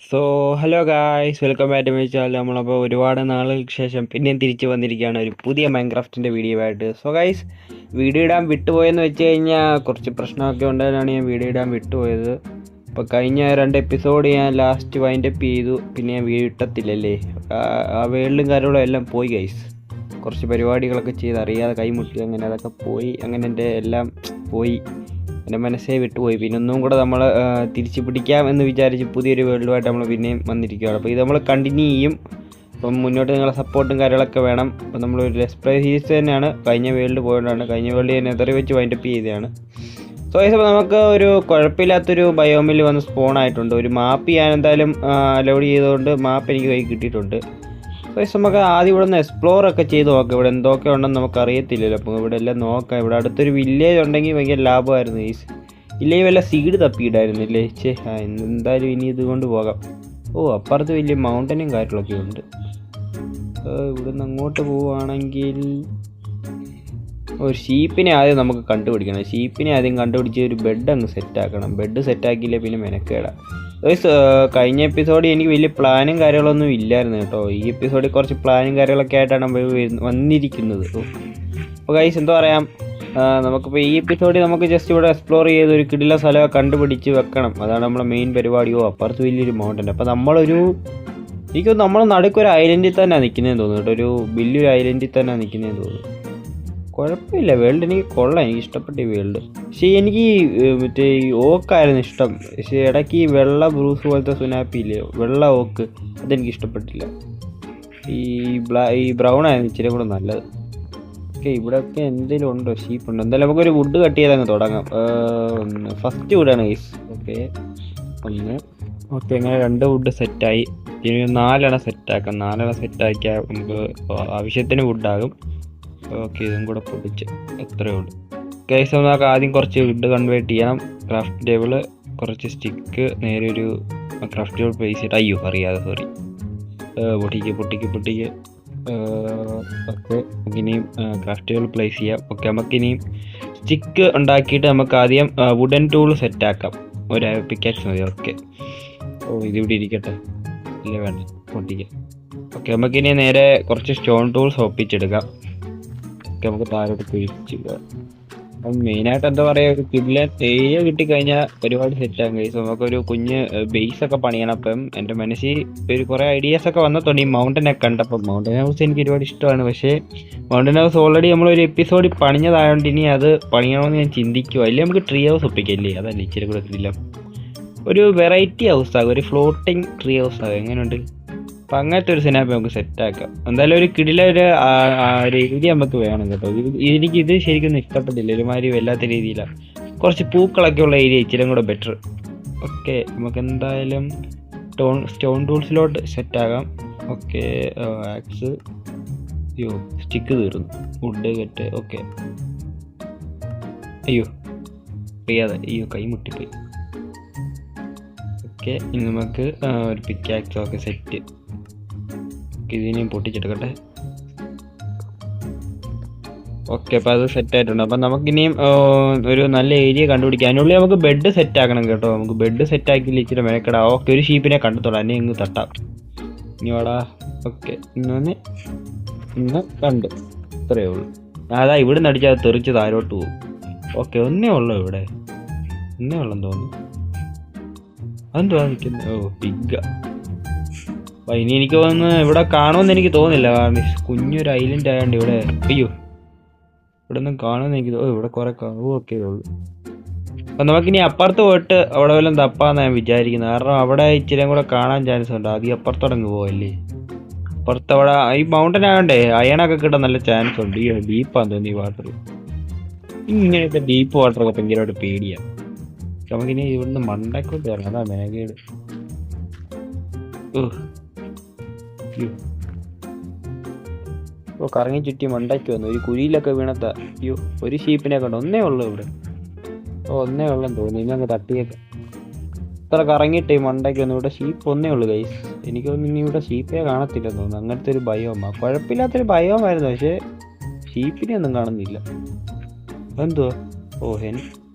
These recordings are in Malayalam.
So hello guys, welcome back to my channel. നമ്മളപ്പോൾ ഒരുപാട് നാളുകൾക്ക് ശേഷം പിന്നെയും തിരിച്ചു വന്നിരിക്കുകയാണ് ഒരു പുതിയ മൈൻക്രാഫ്റ്റിൻ്റെ വീഡിയോ ആയിട്ട്. സോ ഗായ്സ്, വീഡിയോ ഇടാൻ വിട്ടുപോയെന്ന് വെച്ച് കഴിഞ്ഞാൽ കുറച്ച് പ്രശ്നമൊക്കെ ഉണ്ടായതാണ് ഞാൻ വീഡിയോ ഇടാൻ വിട്ടുപോയത്. അപ്പോൾ കഴിഞ്ഞ 2 എപ്പിസോഡ് ഞാൻ ലാസ്റ്റ് വൈൻഡപ്പ് ചെയ്തു. പിന്നെ ഞാൻ വീഡിയോ ഇട്ടത്തില്ലല്ലേ, ആ വേൾഡും കാര്യങ്ങളും എല്ലാം പോയി ഗൈസ്. കുറച്ച് പരിപാടികളൊക്കെ ചെയ്ത് അറിയാതെ കൈമുട്ടി, അങ്ങനെ അതൊക്കെ പോയി. അങ്ങനെ എൻ്റെ എല്ലാം പോയി, എൻ്റെ മനസ്സേ വിട്ടുപോയി. പിന്നെ ഒന്നും കൂടെ നമ്മൾ തിരിച്ചു പിടിക്കാം എന്ന് വിചാരിച്ച് പുതിയൊരു വേൾഡുമായിട്ട് നമ്മൾ പിന്നെയും വന്നിരിക്കുകയാണ്. അപ്പോൾ ഇത് നമ്മൾ കണ്ടിന്യൂ ചെയ്യും. അപ്പം മുന്നോട്ട് നിങ്ങളെ സപ്പോർട്ടും കാര്യങ്ങളൊക്കെ വേണം. അപ്പം നമ്മളൊരു ലെറ്റ്സ് പ്ലേ സീരീസ് തന്നെയാണ്. കഴിഞ്ഞ വേൾഡ് പോയതുകൊണ്ടാണ്, കഴിഞ്ഞ വേൾഡ് ഞാൻ നെതറി വെച്ച് വൈൻഡപ്പ് ചെയ്തതാണ്. സോ അപ്പോൾ നമുക്ക് ഒരു കുഴപ്പമില്ലാത്തൊരു ബയോമിൽ വന്ന് സ്പോൺ ആയിട്ടുണ്ട്. ഒരു മാപ്പ് ഞാൻ എന്തായാലും ലോഡ് ചെയ്തുകൊണ്ട് മാപ്പ് എനിക്ക് കൈ കിട്ടിയിട്ടുണ്ട്. സോ നമുക്ക് ആദ്യം ഇവിടെ നിന്ന് എക്സ്പ്ലോർ ഒക്കെ ചെയ്ത് നോക്കാം. ഇവിടെ എന്തൊക്കെ ഉണ്ടെന്ന് നമുക്ക് അറിയത്തില്ലല്ലോ. അപ്പോൾ ഇവിടെ എല്ലാം നോക്കാം. ഇവിടെ അടുത്തൊരു വില്ലേജ് ഉണ്ടെങ്കിൽ ഭയങ്കര ലാഭമായിരുന്നു. ഈ ഇല്ലെങ്കിൽ വല്ല സീഡ് തപ്പിയിടായിരുന്നില്ലേ. എന്തായാലും ഇനി ഇതുകൊണ്ട് പോകാം. അപ്പുറത്ത് വലിയ മൗണ്ടനും കാര്യങ്ങളൊക്കെ ഉണ്ട്. ഇവിടെ നിന്ന് അങ്ങോട്ട് പോവുകയാണെങ്കിൽ ഒരു ഷീപ്പിനെ ആദ്യം നമുക്ക് കണ്ടുപിടിക്കണം. ഷീപ്പിനെ ആദ്യം കണ്ടുപിടിച്ച് ഒരു ബെഡ് അങ്ങ് സെറ്റാക്കണം. ബെഡ് സെറ്റാക്കിയില്ലേ പിന്നെ മെനക്കേടാം. കഴിഞ്ഞ എപ്പിസോഡിൽ എനിക്ക് വലിയ പ്ലാനും കാര്യങ്ങളൊന്നും ഇല്ലായിരുന്നു കേട്ടോ. ഈ എപ്പിസോഡിൽ കുറച്ച് പ്ലാനും കാര്യങ്ങളൊക്കെ ആയിട്ടാണ് വന്നിരിക്കുന്നത്. അപ്പോൾ ഗൈസ് എന്താ പറയാം, നമുക്കിപ്പോൾ ഈ എപ്പിസോഡിൽ നമുക്ക് ജസ്റ്റ് ഇവിടെ എക്സ്പ്ലോർ ചെയ്ത് ഒരു കിടില സ്ഥലമൊക്കെ കണ്ടുപിടിച്ച് വെക്കണം. അതാണ് നമ്മളെ മെയിൻ പരിപാടിയോ. അപ്പുറത്ത് വലിയൊരു മൗണ്ടൻ. അപ്പോൾ എനിക്കൊന്ന് നമ്മൾ നടുക്കൊരു ഐലൻഡിൽ തന്നെ നിൽക്കുന്നതെന്ന് തോന്നുന്നു കേട്ടോ. ഒരു വലിയൊരു ഐലൻഡിൽ തന്നെ നിൽക്കുന്നതെന്ന് തോന്നുന്നു. കുഴപ്പമില്ല, വേൾഡ് എനിക്ക് കൊള്ളാം, എനിക്ക് ഇഷ്ടപ്പെട്ട ഈ വേൾഡ്. പക്ഷേ എനിക്ക് മറ്റേ ഈ ഓക്കായിരുന്നു ഇഷ്ടം. പക്ഷേ ഇടയ്ക്ക് ഈ വെള്ള ബ്രൂസ് പോലത്തെ സുനാപ്പി ഇല്ലേ, വെള്ള ഓക്ക്, അതെനിക്ക് ഇഷ്ടപ്പെട്ടില്ല. ഈ ബ്രൗൺ ആയിരുന്നു ഇച്ചിരി കൂടെ നല്ലത്. ഓക്കെ, ഇവിടെയൊക്കെ എന്തെങ്കിലും ഉണ്ടോ? ഷീപ്പുണ്ടോ? എന്തായാലും നമുക്കൊരു വുഡ് കട്ട് ചെയ്തങ്ങ് തുടങ്ങാം. First വുഡാണ് guys. ഓക്കെ, അങ്ങനെ 2 വുഡ് സെറ്റായി. ഇനി 4 സെറ്റാക്കാം. 4 സെറ്റാക്കിയാൽ നമുക്ക് ആവശ്യത്തിന് വുഡാകും. ഓക്കെ, ഇതും കൂടെ പൊടിച്ച് എത്രയേ ഉള്ളൂ ഗൈസ്. നമുക്ക് ആദ്യം കുറച്ച് വുഡ് കൺവേർട്ട് ചെയ്യണം. ക്രാഫ്റ്റ് ടേബിള്, കുറച്ച് സ്റ്റിക്ക്, നേരെ ഒരു ക്രാഫ്റ്റ് ടേബിൾ പ്ലേസ് ചെയ്തിട്ട് അറിയാതെ സോറി പൊട്ടിക്ക്. ഓക്കെ, നമുക്കിനിയും ക്രാഫ്റ്റ് ടേബിൾ പ്ലേസ് ചെയ്യാം. ഓക്കെ, നമുക്കിനിയും സ്റ്റിക്ക് ഉണ്ടാക്കിയിട്ട് നമുക്ക് ആദ്യം വുഡൻ ടൂൾ സെറ്റാക്കാം. ഒരു പിക്കാക്സ് മതി. ഓക്കെ, ഇതിവിടെ ഇരിക്കട്ടെ. ഇല്ല വേണ്ട, പൊട്ടിക്കാം. ഓക്കെ, നമുക്കിനി നേരെ കുറച്ച് സ്റ്റോൺ ടൂൾസ് ഒപ്പിച്ചെടുക്കാം. നമുക്ക് താഴോട്ട് പിടിച്ച് അപ്പം മെയിനായിട്ട് എന്താ പറയുക, ഒരു കിഡിലൻ ഏരിയ കിട്ടിക്കഴിഞ്ഞാൽ പരിപാടി സെറ്റാകും കഴിച്ചു. നമുക്കൊരു കുഞ്ഞ് ബേസൊക്കെ പണിയണം. അപ്പം എൻ്റെ മനസ്സിൽ ഒരു കുറേ ഐഡിയാസൊക്കെ വന്നിട്ടുണ്ട് ഈ മൗണ്ടനൊക്കെ കണ്ടപ്പം. മൗണ്ടൻ ഹൗസ് എനിക്ക് ഒരുപാട് ഇഷ്ടമാണ്. പക്ഷേ മൗണ്ടൻ ഹൗസ് ഓൾറെഡി നമ്മളൊരു എപ്പിസോഡിൽ പണിഞ്ഞതായതുകൊണ്ട് ഇനി അത് പണിയണമെന്ന് ഞാൻ ചിന്തിക്കുക. അല്ലെങ്കിൽ നമുക്ക് ട്രീ ഹൗസ് ഒപ്പിക്കല്ലേ, അതല്ലേ ഇച്ചിരി കൂടെ കിട്ടില്ല. ഒരു വെറൈറ്റി ഹൗസ് ആകും, ഒരു ഫ്ലോട്ടിങ് ട്രീ ഹൗസ് ആകും. എങ്ങനെയുണ്ട്? അപ്പം അങ്ങനത്തെ ഒരു സിനാപ്പ് നമുക്ക് സെറ്റാക്കാം. എന്തായാലും ഒരു കിടില ഒരു രീതി നമുക്ക് വേണം കേട്ടോ. എനിക്ക് ഇത് ശരിക്കൊന്നും ഇഷ്ടപ്പെട്ടില്ല. ഒരുമാതിരി വല്ലാത്ത രീതിയിലാണ്. കുറച്ച് പൂക്കളൊക്കെ ഉള്ള ഏരിയ ഇച്ചിരി കൂടെ ബെറ്റർ. ഓക്കെ, നമുക്ക് എന്തായാലും സ്റ്റോൺ ടൂൾസിലോട്ട് സെറ്റാകാം. ഓക്കെ, ആക്സ്, സ്റ്റിക്ക് തീർന്നു. വുഡ് കെട്ട്. ഓക്കെ, അറിയാതെ കൈ മുട്ടിപ്പോയി. ഓക്കെ, ഇനി നമുക്ക് ഒരു പിക്കാക്സ് ഒക്കെ സെറ്റ്. ഇതിനെയും പൊട്ടിച്ചെടുക്കട്ടെ. ഓക്കെ, അപ്പോൾ അത് സെറ്റായിട്ടുണ്ട്. അപ്പം നമുക്കിനിയും ഒരു നല്ല ഏരിയ കണ്ടുപിടിക്കാം. അതിനുള്ളിൽ നമുക്ക് ബെഡ് സെറ്റാക്കണം കേട്ടോ. നമുക്ക് ബെഡ് സെറ്റാക്കിയില്ല ഇച്ചിരി മെനക്കെടാ. ഓക്കെ, ഒരു ഷീപ്പിനെ കണ്ടെത്തോളാം, എന്നെ ഇങ്ങ് തട്ടാം. ഇനി വാടാ. ഓക്കെ, ഇന്ന് കണ്ട് ഇത്രയേ ഉള്ളൂ. അതാ ഇവിടെ നിന്ന് അടിച്ചാൽ തെറിച്ച് താരോട്ട് പോകും. ഓക്കെ, ഒന്നേ ഉള്ളൂ ഇവിടെ, ഒന്നേ ഉള്ളെന്ന് തോന്നുന്നു. അതെന്തുവാ നിൽക്കുന്നത്? പിഗ്ഗ. അപ്പം ഇനി എനിക്ക് തോന്നുന്നു ഇവിടെ കാണുമെന്ന് എനിക്ക് തോന്നുന്നില്ല. കാരണം കുഞ്ഞൊരു ഐലൻഡ് ആയതുകൊണ്ട് ഇവിടെ ഇവിടെ ഒന്നും കാണുമെന്ന് എനിക്ക് ഇവിടെ കുറേ ഒക്കെ ഉള്ളൂ. അപ്പം നമുക്കിനി അപ്പുറത്ത് പോയിട്ട് അവിടെ വല്ലതും തപ്പാന്നാണ് ഞാൻ വിചാരിക്കുന്നത്. കാരണം അവിടെ ഇച്ചിരി കൂടെ കാണാൻ ചാൻസ് ഉണ്ട്. ആദ്യം അപ്പുറത്തോടങ്ങ് പോവല്ലേ. അപ്പുറത്ത് അവിടെ ഈ മൗണ്ടൻ ആയതുകൊണ്ടേ അയണൊക്കെ കിട്ടാൻ നല്ല ചാൻസ് ഉണ്ട്. ഡീപ്പാന്ന് തോന്നി ഈ വാട്ടർ. ഇങ്ങനത്തെ ഡീപ്പ് വാട്ടറൊക്കെ ഭയങ്കരമായിട്ട് പേടിയാണ്. നമുക്കിനി ഇവിടുന്ന് മണ്ടക്കോട്ട് കയറണം. അതാ മേഘേട്. കറങ്ങി ചുറ്റി മണ്ടയ്ക്ക് വന്നു. ഒരു കുഴിയിലൊക്കെ വീണത്ത. ഒരു ഷീപ്പിനെ കണ്ടു. ഒന്നേ ഉള്ളൂ ഇവിടെ. ഒന്നേ ഉള്ളെന്ന് തോന്നുന്നു. ഇനി അങ്ങ് തട്ടിയേക്കാം. ഇത്ര കറങ്ങിയിട്ട് ഈ മണ്ടയ്ക്ക് വന്നു. ഇവിടെ ഷീപ്പ് ഒന്നേ ഉള്ളൂ ഗൈസ്. എനിക്ക് തോന്നുന്നു ഇനി ഇവിടെ ഷീപ്പേ കാണത്തില്ലെന്ന് തോന്നുന്നു. അങ്ങനത്തെ ഒരു ഭയമാണ്. കുഴപ്പമില്ലാത്തൊരു ഭയമായിരുന്നു. പക്ഷേ ഷീപ്പിനെ ഒന്നും കാണുന്നില്ല. എന്തുവാ?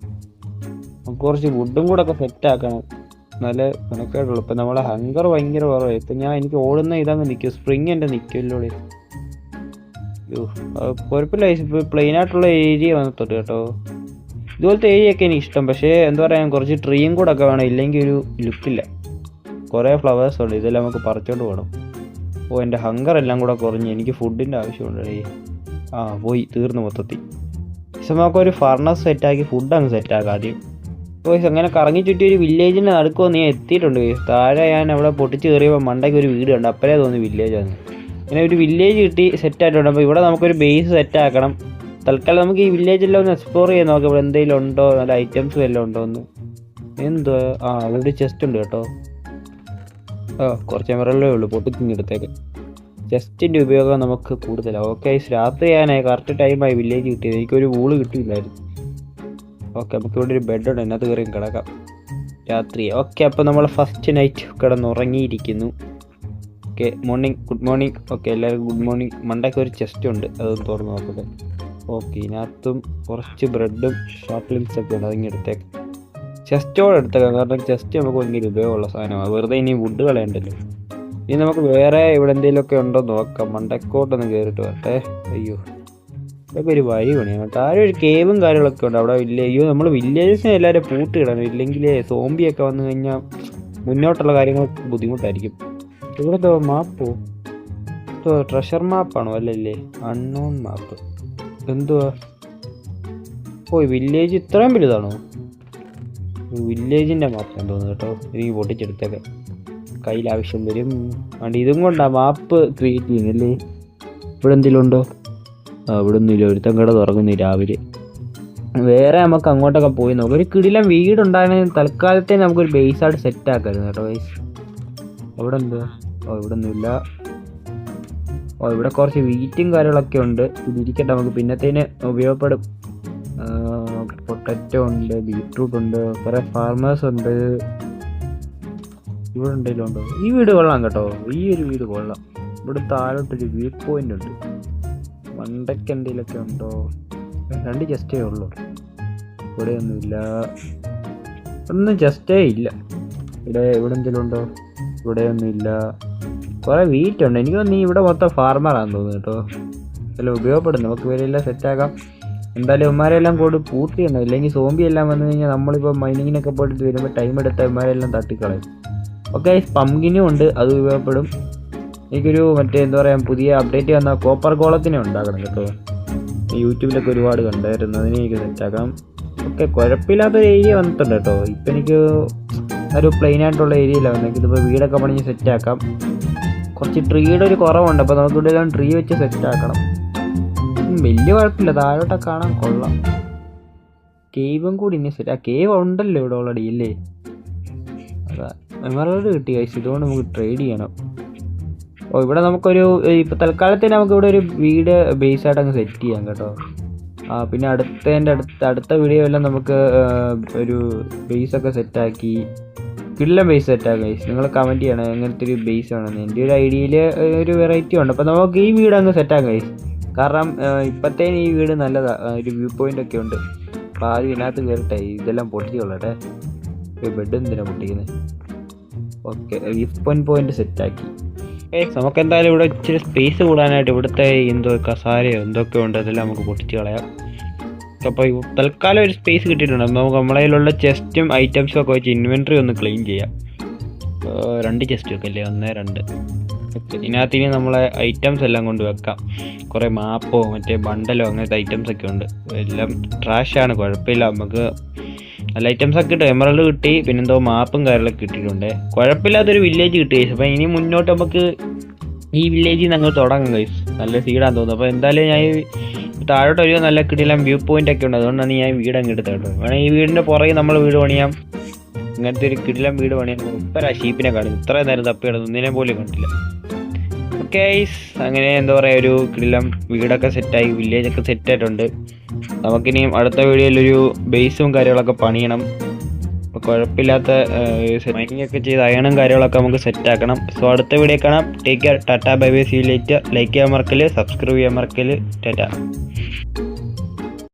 കുറച്ച് വുഡും കൂടെ ഒക്കെ സെറ്റാക്കണം. നല്ല മെനക്കേടുള്ളൂ. ഇപ്പം നമ്മളെ ഹങ്കർ ഭയങ്കര കുറവായി. ഇപ്പം എനിക്ക് ഓടുന്ന ഇതങ്ങ് നിൽക്കും, സ്പ്രിങ് എൻ്റെ നിൽക്കുമല്ലോ. അയ്യോ കുഴപ്പമില്ല. ഇപ്പോൾ പ്ലെയിൻ ആയിട്ടുള്ള ഏരിയ വന്നിട്ടുണ്ട് കേട്ടോ. ഇതുപോലത്തെ ഏരിയ ഒക്കെ എനിക്ക് ഇഷ്ടം. പക്ഷേ എന്താ പറയുക, കുറച്ച് ട്രീയും കൂടെ ഒക്കെ വേണം, ഇല്ലെങ്കിൽ ഒരു ലുക്കില്ല. കുറേ ഫ്ലവേഴ്സ് ഉണ്ട്, ഇതെല്ലാം നമുക്ക് പറിച്ചോണ്ട് പോകണം. എൻ്റെ ഹങ്കർ എല്ലാം കൂടെ കുറഞ്ഞ് എനിക്ക് ഫുഡിൻ്റെ ആവശ്യമുണ്ടേ. പോയി തീർന്നു മൊത്തത്തിൽ. പക്ഷെ നമുക്കൊരു ഫർണസ് സെറ്റാക്കി ഫുഡ് അങ്ങ് സെറ്റാക്കാം ആദ്യം. അങ്ങനെ കറങ്ങി ചുറ്റി ഒരു വില്ലേജിൻ്റെ നടുക്കോ നീ എത്തിയിട്ടുണ്ട്. താഴെ ഞാൻ അവിടെ പൊട്ടിച്ച് കയറിയപ്പോൾ മണ്ടയ്ക്ക് ഒരു വീട് കണ്ട്, അപ്പോഴേ തോന്നി വില്ലേജാണ്. അങ്ങനെ ഒരു വില്ലേജ് കിട്ടി, സെറ്റായിട്ടുണ്ട്. അപ്പോൾ ഇവിടെ നമുക്കൊരു ബേസ് സെറ്റാക്കണം. തൽക്കാലം നമുക്ക് ഈ വില്ലേജെല്ലാം ഒന്ന് എക്സ്പ്ലോർ ചെയ്യാൻ നോക്കാം. ഇവിടെ എന്തെങ്കിലും ഉണ്ടോ, നല്ല ഐറ്റംസ് വല്ലതും ഉണ്ടോ എന്ന്. എന്തോ ഇവിടെ ചെസ്റ്റ് ഉണ്ട് കേട്ടോ. കുറച്ച് എമറല്ലേ ഉള്ളൂ, പൊട്ടിത്തിങ്ങെടുത്തേക്ക്. ചെസ്റ്റിൻ്റെ ഉപയോഗം നമുക്ക് കൂടുതലാണ്. ഓക്കെ, രാത്രി ഞാനായി കറക്റ്റ് ടൈമായി വില്ലേജ് കിട്ടിയത്. എനിക്കൊരു വൂള് കിട്ടിയില്ലായിരുന്നു. ഓക്കെ, നമുക്കിവിടെ ഒരു ബെഡുണ്ട്, അതിനകത്ത് കയറി കിടക്കാം രാത്രി. ഓക്കെ, അപ്പോൾ നമ്മൾ ഫസ്റ്റ് നൈറ്റ് കിടന്നുറങ്ങിയിരിക്കുന്നു. Okay, morning, good morning. Okay, എല്ലാവർക്കും ഗുഡ് മോർണിംഗ്. മണ്ടയ്ക്ക് ഒരു ചെസ്റ്റ് ഉണ്ട്, അതൊന്ന് തുറന്ന് നോക്കട്ടെ. ഓക്കെ, ഇതിനകത്തും കുറച്ച് ബ്രെഡും ഷോർട്ട്ലിങ്സ് ഒക്കെ ഉണ്ട്, അതിങ്ങനെ എടുത്തേക്കാം. ചെസ്റ്റോടെ എടുത്തേക്കാം, കാരണം ചെസ്റ്റ് നമുക്ക് ഭയങ്കര ഉപയോഗമുള്ള സാധനമാണ്. വെറുതെ ഇനി വുഡ് കളയണ്ടല്ലോ. ഇനി നമുക്ക് വേറെ ഇവിടെ എന്തെങ്കിലുമൊക്കെ ഉണ്ടോ നോക്കാം. മണ്ടക്കോട്ടൊന്ന് കയറിയിട്ട് വരട്ടെ. അയ്യോ, ഇതൊക്കെ ഒരു വഴി പണിയാണ്. താഴെ ഒരു കേവും കാര്യങ്ങളൊക്കെ ഉണ്ട് അവിടെ. അയ്യോ, നമ്മൾ വില്ലേജസിനെ എല്ലാവരും പൂട്ടിയിടണം, ഇല്ലെങ്കിൽ സോംബിയൊക്കെ വന്നു കഴിഞ്ഞാൽ മുന്നോട്ടുള്ള കാര്യങ്ങൾ ബുദ്ധിമുട്ടായിരിക്കും. ഇവിടുത്തെ മാപ്പോ ട്രഷർ മാപ്പാണോ? അല്ലല്ലേ, അൺനോൺ മാപ്പ്. എന്തുവാ? വില്ലേജ് ഇത്രയും വലുതാണോ? വില്ലേജിൻ്റെ മാപ്പാണ് തോന്നുന്നു കേട്ടോ. എനിക്ക് പൊട്ടിച്ചെടുത്തേക്കെ, കയ്യിൽ ആവശ്യം വരും. അതുകൊണ്ട് ഇതും കൊണ്ടാണ് മാപ്പ് ക്രിയേറ്റ് ചെയ്യുന്നല്ലേ. ഇവിടെ എന്തെങ്കിലും ഉണ്ടോ? ഇവിടെ ഒന്നുമില്ല. ഒരുത്തം കട തുറക്കുന്നു രാവിലെ. വേറെ നമുക്ക് അങ്ങോട്ടൊക്കെ പോയി നോക്കാം. ഒരു കിടിലം വീടുണ്ടായിരുന്നെങ്കിൽ തൽക്കാലത്തെ നമുക്കൊരു ബേസായിട്ട് സെറ്റാക്കായിരുന്നു കേട്ടോ ഗൈസ്. അവിടെ എന്തുവാ? ഇവിടെ ഒന്നുമില്ല. ഇവിടെ കുറച്ച് വീറ്റും കാര്യങ്ങളൊക്കെ ഉണ്ട്. ഇതിരിക്കട്ടെ, നമുക്ക് പിന്നത്തേന് ഉപയോഗപ്പെടും. പൊട്ടറ്റോ ഉണ്ട്, ബീട്രൂട്ട് ഉണ്ട്, കുറേ ഫാർമേഴ്സ് ഉണ്ട്. ഇവിടെ എന്തെങ്കിലും ഉണ്ടോ? ഈ വീട് കൊള്ളാം കേട്ടോ, ഈ ഒരു വീട് കൊള്ളാം. ഇവിടെ താഴോട്ടൊരു വ്യൂ പോയിന്റ് ഉണ്ട്. മണ്ടയ്ക്ക് എന്തെങ്കിലുമൊക്കെ ഉണ്ടോ? 2 ചെസ്റ്റേ ഉള്ളൂ. ഇവിടെ ഒന്നുമില്ല, ഒന്നും ചെസ്റ്റേ ഇല്ല. ഇവിടെ എന്തെങ്കിലും ഉണ്ടോ? ഇവിടെ ഒന്നുമില്ല. കുറേ വീറ്റുണ്ട്. എനിക്ക് തോന്നുന്നു ഇവിടെ മൊത്തം ഫാർമറാണെന്ന് തോന്നുന്നു കേട്ടോ. എല്ലാം ഉപയോഗപ്പെടും. നമുക്ക് ഇവരെല്ലാം സെറ്റാക്കാം. എന്തായാലും ഇവന്മാരെല്ലാം കൂടി പൂർത്തി ചെയ്യണം, ഇല്ലെങ്കിൽ സോംബി എല്ലാം വന്നു കഴിഞ്ഞാൽ നമ്മളിപ്പോൾ മൈനിങ്ങിനൊക്കെ പോയിട്ട് വരുമ്പോൾ ടൈം എടുത്ത ഇവന്മാരെല്ലാം തട്ടിക്കളയും. ഓക്കെ, പംകിനും ഉണ്ട്, അത് ഉപയോഗപ്പെടും. എനിക്കൊരു എന്താ പറയുക, പുതിയ അപ്ഡേറ്റ് വന്ന കോപ്പർ ഗോളത്തിനെ ഉണ്ടാക്കണം കേട്ടോ. യൂട്യൂബിലൊക്കെ ഒരുപാട് കണ്ടായിരുന്നു, അതിനെ എനിക്ക് സെറ്റാക്കാം. ഓക്കെ, കുഴപ്പമില്ലാത്തൊരു ഏരിയ വന്നിട്ടുണ്ട് കേട്ടോ. ഇപ്പം എനിക്ക് ഒരു പ്ലെയിൻ ആയിട്ടുള്ള ഏരിയയിലാണ് വന്നത്. ഇതിപ്പോൾ വീടൊക്കെ പണിഞ്ഞ് സെറ്റാക്കാം. കുറച്ച് ട്രീയുടെ ഒരു കുറവുണ്ട്, അപ്പോൾ നമുക്ക് ഇവിടെ എല്ലാം ട്രീ വെച്ച് സെറ്റാക്കണം. വലിയ കുഴപ്പമില്ല, താഴോട്ടൊക്കെ കാണാൻ കൊള്ളാം. കേവും കൂടി ഇനി സെറ്റ്. കേവ് ഉണ്ടല്ലോ ഇവിടെ ഓൾറെഡി ഇല്ലേ. അതാ എമറൽഡ് കിട്ടി കഴിച്ചു. ഇതുകൊണ്ട് നമുക്ക് ട്രേഡ് ചെയ്യണം. ഇവിടെ നമുക്കൊരു ഇപ്പോൾ തൽക്കാലത്തിന് നമുക്ക് ഇവിടെ ഒരു വീട് ബേസായിട്ട് അങ്ങ് സെറ്റ് ചെയ്യാം കേട്ടോ. പിന്നെ അടുത്ത വീഡിയോ എല്ലാം നമുക്ക് ഒരു ബേസൊക്കെ സെറ്റാക്കി കിടിലം ബേസ് സെറ്റാക്കാം ഗൈസ്. നിങ്ങൾ കമൻറ്റ് ചെയ്യണം എങ്ങനത്തെ ഒരു ബേസ് വേണമെന്ന്. എൻ്റെ ഒരു ഐഡിയയിൽ ഒരു വെറൈറ്റി ഉണ്ട്. അപ്പോൾ നമുക്ക് ഈ വീട് അങ്ങ് സെറ്റാക്കാം ഗൈസ്. കാരണം ഇപ്പോഴത്തേന് ഈ വീട് നല്ലതാണ്, ഒരു വ്യൂ പോയിൻ്റ് ഒക്കെ ഉണ്ട്. അപ്പോൾ ആദ്യം ഇതിനകത്ത് കയറിട്ടെ ഇതെല്ലാം പൊട്ടിക്കൊള്ളട്ടെ. ബെഡ് എന്തിനാണ് പൊട്ടിക്കുന്നത്? ഓക്കെ, വ്യൂ പോയിൻ്റ് സെറ്റാക്കി. നമുക്ക് എന്തായാലും ഇവിടെ ഇച്ചിരി സ്പേസ് കൂടാനായിട്ട് ഇവിടുത്തെ കസാരയോ എന്തൊക്കെ ഉണ്ട് അതെല്ലാം നമുക്ക് പൊട്ടിച്ച് കളയാം. അപ്പോൾ തൽക്കാലം ഒരു സ്പേസ് കിട്ടിയിട്ടുണ്ട്. നമുക്ക് നമ്മളെ കയ്യിലുള്ള ചെസ്റ്റും ഐറ്റംസും ഒക്കെ വെച്ച് ഇൻവെൻട്രി ഒന്ന് ക്ലീൻ ചെയ്യാം. 2 ചെസ്റ്റ് ഒക്കെ അല്ലേ, 1 2. ഇതിനകത്ത് ഇനി നമ്മളെ ഐറ്റംസ് എല്ലാം കൊണ്ട് വെക്കാം. കുറേ മാപ്പോ ബണ്ടലോ അങ്ങനത്തെ ഐറ്റംസ് ഒക്കെ ഉണ്ട്. എല്ലാം ട്രാഷാണ്, കുഴപ്പമില്ല. നമുക്ക് നല്ല ഐറ്റംസൊക്കെ കിട്ടും. എമറൽഡ് കിട്ടി, പിന്നെന്തോ മാപ്പും കാര്യങ്ങളൊക്കെ കിട്ടിയിട്ടുണ്ട്. കുഴപ്പമില്ലാത്തൊരു വില്ലേജ് കിട്ടി ഗൈസ്. അപ്പോൾ ഇനി മുന്നോട്ട് നമുക്ക് ഈ വില്ലേജിൽ നിന്ന് അങ്ങ് തുടങ്ങാം ഗൈസ്. നല്ല സീഡാന്ന് തോന്നുന്നു. അപ്പോൾ എന്തായാലും ഞാൻ താഴോട്ട് ഒരു നല്ല കിട്ടിയില്ല വ്യൂ പോയിന്റ് ഒക്കെ ഉണ്ട്. അതുകൊണ്ടാണ് ഞാൻ വീട് അങ്ങ് എടുത്തത് കേട്ടോ. വേണമെങ്കിൽ ഈ വീടിൻ്റെ പുറകെ നമ്മൾ വീട് പണിയാം. ഇങ്ങനത്തെ ഒരു കിടിലം വീട് പണിയാൻ ഇപ്പം ഷീപ്പിനെ കാണും. ഇത്രയും നേരം തപ്പി കിടന്നു, ഒന്നിനെ പോലും കണ്ടില്ല. ഓക്കെ, അങ്ങനെ എന്താ പറയുക, ഒരു കിടിലം വീടൊക്കെ സെറ്റായി, വില്ലേജൊക്കെ സെറ്റായിട്ടുണ്ട്. നമുക്കിനിയും അടുത്ത വീഡിയോയിലൊരു ബേസും കാര്യങ്ങളൊക്കെ പണിയണം. അപ്പോൾ കുഴപ്പമില്ലാത്ത മൈനിങ് ഒക്കെ ചെയ്ത് അയണും കാര്യങ്ങളൊക്കെ നമുക്ക് സെറ്റാക്കണം. സോ അടുത്ത വീഡിയോ കാണാം. ടേക്ക് കെയർ, ടാറ്റ, bye bye, see you later. Like ചെയ്യാൻ മറക്കല്, സബ്സ്ക്രൈബ് ചെയ്യാൻ മറക്കല്. ടാറ്റ.